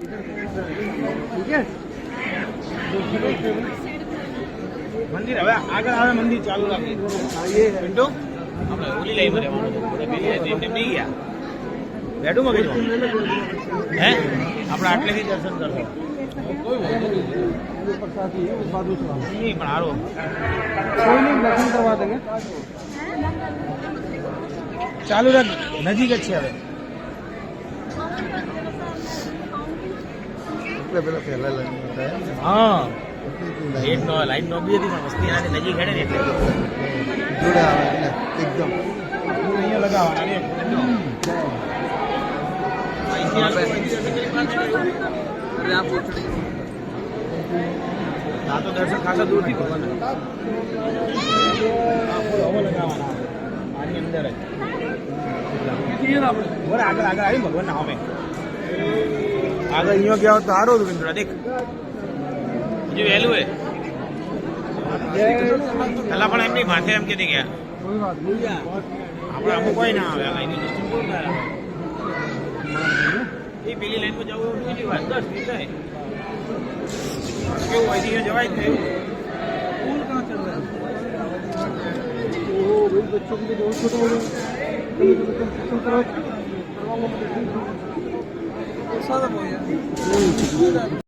ठीक है મંદિર હવે આગળ આવે મંદિર ચાલુ રાખી ये પિન્ટુ આપણે ઓલી લઈ મરે એમને બી ગયા બેઠું મગજ હે આપણે આટલેથી દર્શન કરશું નહીં પણ હારો कोई नहीं दर्शन करवा देंगे ચાલુ રાખ નજીક જ છે હવે હા લાઈટ નો બી હતી પણ વસ્તી એનાથી નજીક હેડે ને એટલે एकदम અહીંયા લગાવવાના આ તો દર્શન ખાસા દૂરથી કરવાના હવે લગાવવાના આની અંદર જ બરાબર આગળ આગળ આવી ભગવાન ના અમે આગળ અહીંયા ગયા હોત તો સારું હતું મિત્ર દેખ હજુ વહેલું હે પેલા પણ એમની માથે એમ કીધી ગયા कोई बात नहीं આપણે અમુક કોઈ ના આવે લાઈન એ પેલી લાઈન પર જવું કેટલી વાર 10 મિનિટ થાય કેવું અહીંથી જવાય જ નહીં स्कूल कहाँ चल रहा है वो भाई बच्चों के लिए बहुत छोटा हो गया सारा हो गया